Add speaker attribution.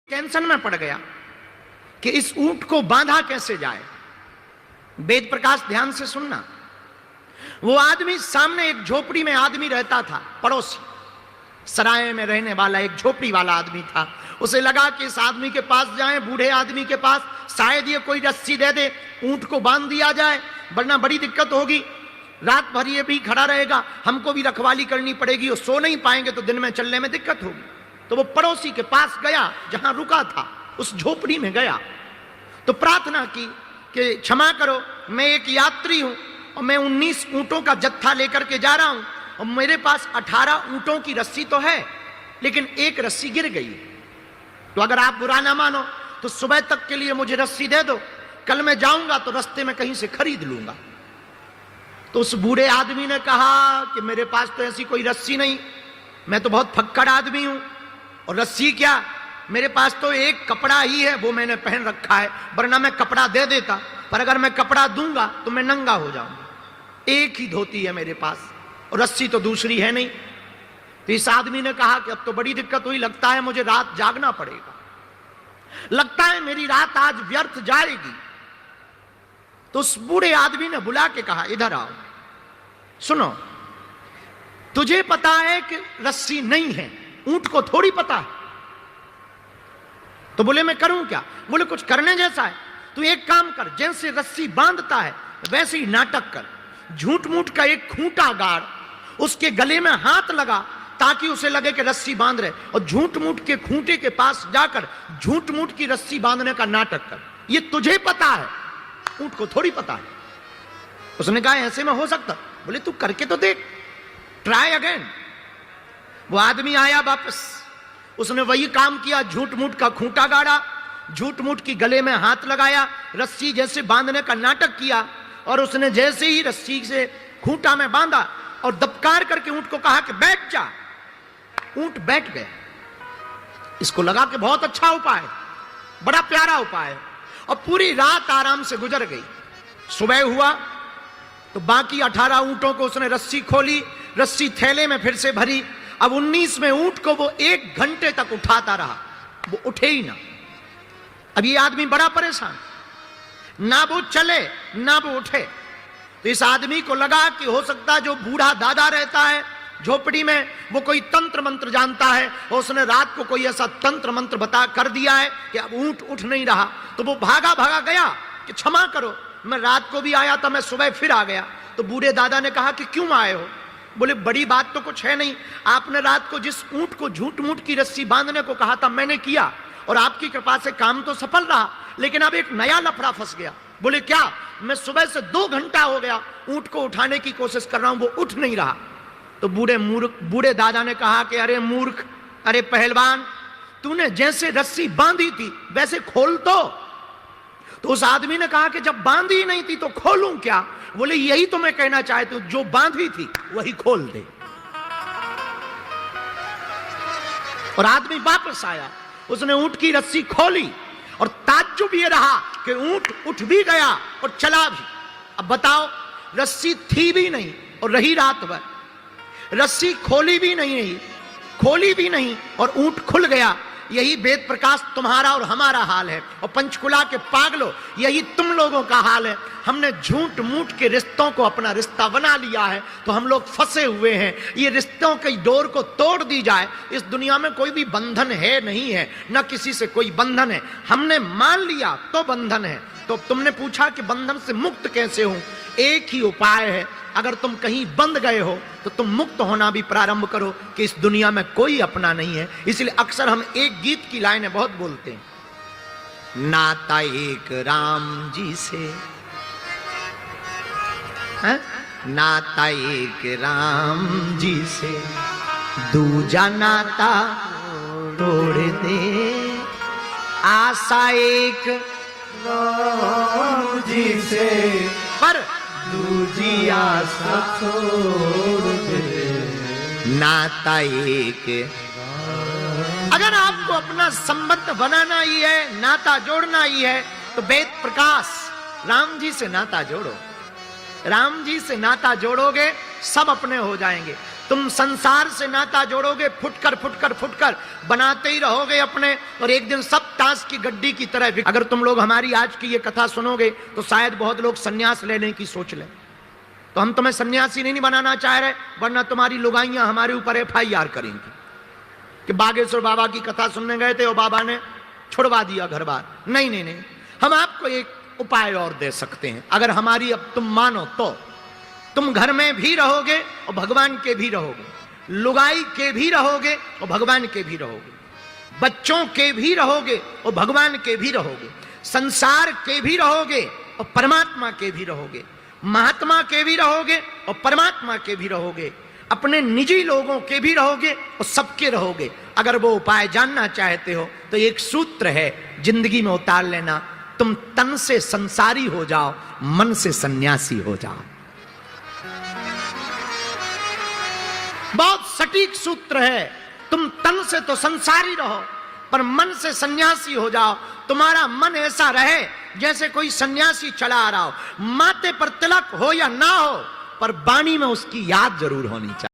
Speaker 1: Tension में पड़ गया कि इस ऊंट को बांधा कैसे जाए। वेद प्रकाश ध्यान से सुनना। वो आदमी, सामने एक झोपड़ी में आदमी रहता था, पड़ोसी, सराय में रहने वाला एक झोपड़ी वाला आदमी था। उसे लगा कि इस आदमी के पास जाएं, बूढ़े आदमी के पास, शायद ये कोई रस्सी दे दे, ऊंट को बांध दिया जाए, वरना बड़ी दिक्कत होगी। रात भर ये भी खड़ा रहेगा, हमको भी रखवाली करनी पड़ेगी, और सो नहीं पाएंगे तो दिन में चलने में दिक्कत होगी। तो वो पड़ोसी के पास गया, जहां रुका था उस झोपड़ी में गया, तो प्रार्थना की कि क्षमा करो, मैं एक यात्री हूं और मैं 19 ऊंटों का जत्था लेकर के जा रहा हूं, और मेरे पास 18 ऊंटों की रस्सी तो है, लेकिन एक रस्सी गिर गई। तो अगर आप बुरा ना मानो तो सुबह तक के लिए मुझे रस्सी दे दो, कल मैं जाऊंगा तो रास्ते में कहीं से खरीद लूंगा। तो उस बूढ़े आदमी ने कहा कि मेरे पास तो ऐसी कोई रस्सी नहीं, मैं तो बहुत फक्कड़ आदमी हूं, और रस्सी क्या, मेरे पास तो एक कपड़ा ही है, वो मैंने पहन रखा है, वरना मैं कपड़ा दे देता, पर अगर मैं कपड़ा दूंगा तो मैं नंगा हो जाऊंगा। एक ही धोती है मेरे पास और रस्सी तो दूसरी है नहीं। तो इस आदमी ने कहा कि अब तो बड़ी दिक्कत हुई, लगता है मुझे रात जागना पड़ेगा, लगता है मेरी रात आज व्यर्थ जाएगी। तो उस बूढ़े आदमी ने बुला के कहा, इधर आओ, सुनो, तुझे पता है कि रस्सी नहीं है, ऊंट को थोड़ी पता है। तो बोले मैं करूं क्या? बोले कुछ करने जैसा है, तू एक काम कर, जैसे रस्सी बांधता है वैसे ही नाटक कर, झूठ मूठ का एक खूंटा गाड़, उसके गले में हाथ लगा ताकि उसे लगे कि रस्सी बांध रहे, और झूठ मूठ के खूंटे के पास जाकर झूठ मूठ की रस्सी बांधने का नाटक कर। ये तुझे पता है, ऊंट को थोड़ी पता है। उसने कहा ऐसे में हो सकता? बोले तू करके तो देख, ट्राई अगेन। वो आदमी आया वापस, उसने वही काम किया, झूठ मूठ का खूंटा गाड़ा, झूठ मूठ की गले में हाथ लगाया, रस्सी जैसे बांधने का नाटक किया, और उसने जैसे ही रस्सी से खूंटा में बांधा और दबकार करके ऊंट को कहा कि बैठ जा, ऊंट बैठ गया। इसको लगा कि बहुत अच्छा उपाय, बड़ा प्यारा उपाय है, और पूरी रात आराम से गुजर गई। सुबह हुआ तो बाकी 18 ऊंटों को उसने रस्सी खोली, रस्सी थैले में फिर से भरी। अब 19वें ऊंट को वो 1 घंटे तक उठाता रहा, वो उठे ही ना। अब ये आदमी बड़ा परेशान, ना वो चले ना वो उठे। तो इस आदमी को लगा कि हो सकता है जो बूढ़ा दादा रहता है झोपड़ी में, वो कोई तंत्र मंत्र जानता है, और उसने रात को कोई ऐसा तंत्र मंत्र बता कर दिया है कि अब ऊंट उठ नहीं रहा। तो वो भागा भागा गया कि क्षमा करो, मैं रात को भी आया था, मैं सुबह फिर आ गया। तो बूढ़े दादा ने कहा कि क्यों आए हो? बोले बड़ी बात तो कुछ है नहीं, आपने रात को जिस ऊंट को झूठ मूठ की रस्सी बांधने को कहा था मैंने किया, और आपकी कृपा से काम तो सफल रहा, लेकिन अब एक नया लफड़ा फंस गया। बोले क्या? मैं सुबह से 2 घंटा हो गया ऊंट को उठाने की कोशिश कर रहा हूं, वो उठ नहीं रहा। तो बूढ़े दादा ने कहा कि अरे मूर्ख, अरे पहलवान, तूने जैसे रस्सी बांधी थी वैसे खोल तो उस आदमी ने कहा कि जब बांधी नहीं थी तो खोलूं क्या? बोले यही तो मैं कहना चाहती हूं, जो बांधी थी वही खोल दे। और आदमी वापस आया, उसने ऊंट की रस्सी खोली, और ताज्जुब ये रहा कि ऊंट उठ भी गया और चला भी। अब बताओ, रस्सी थी भी नहीं और रही रात भर, रस्सी खोली भी नहीं और ऊंट खुल गया। यही वेद प्रकाश तुम्हारा और हमारा हाल है, और पंचकुला के पागलों, यही तुम लोगों का हाल है। हमने झूठ मूठ के रिश्तों को अपना रिश्ता बना लिया है, तो हम लोग फंसे हुए हैं। ये रिश्तों की डोर को तोड़ दी जाए। इस दुनिया में कोई भी बंधन है नहीं है, न किसी से कोई बंधन है, हमने मान लिया तो बंधन है। तो तुमने पूछा कि बंधन से मुक्त कैसे हूं? एक ही उपाय है, अगर तुम कहीं बंध गए हो तो तुम मुक्त होना भी प्रारंभ करो कि इस दुनिया में कोई अपना नहीं है। इसलिए अक्सर हम एक गीत की लाइनें बहुत बोलते हैं, नाता एक राम जी से है? नाता एक राम जी से, दूजा नाता तोड़ दे, आशा एक राम जी से, पर दूजी आशा छोड़ दे, नाता एक। अगर आपको अपना संबंध बनाना ही है, नाता जोड़ना ही है, तो वेद प्रकाश राम जी से नाता जोड़ो। राम जी से नाता जोड़ोगे सब अपने हो जाएंगे। तुम संसार से नाता जोड़ोगे, फुटकर फुटकर फुटकर बनाते ही रहोगे अपने, और एक दिन सब ताश की गड्डी की तरह। अगर तुम लोग हमारी आज की ये कथा सुनोगे तो शायद बहुत लोग सन्यास लेने की सोच लें। तो हम तुम्हें सन्यासी नहीं बनाना चाह रहे, वरना तुम्हारी लुगाइयां हमारे ऊपर FIR करेंगी कि बागेश्वर बाबा की कथा सुनने गए थे और बाबा ने छुड़वा दिया घर बार। नहीं नहीं नहीं, हम आपको एक उपाय और दे सकते हैं। अगर हमारी अब तुम मानो तो तुम घर में भी रहोगे और भगवान के भी रहोगे, लुगाई के भी रहोगे और भगवान के भी रहोगे, बच्चों के भी रहोगे और भगवान के भी रहोगे, संसार के भी रहोगे और परमात्मा के भी रहोगे, महात्मा के भी रहोगे और परमात्मा के भी रहोगे, अपने निजी लोगों के भी रहोगे और सबके रहोगे। अगर वो उपाय जानना चाहते हो तो एक सूत्र है, जिंदगी में उतार लेना, तुम तन से संसारी हो जाओ, मन से सन्यासी हो जाओ। बहुत सटीक सूत्र है। तुम तन से तो संसारी रहो पर मन से सन्यासी हो जाओ। तुम्हारा मन ऐसा रहे जैसे कोई सन्यासी चला आ रहा हो, माथे पर तिलक हो या ना हो, पर वाणी में उसकी याद जरूर होनी चाहिए।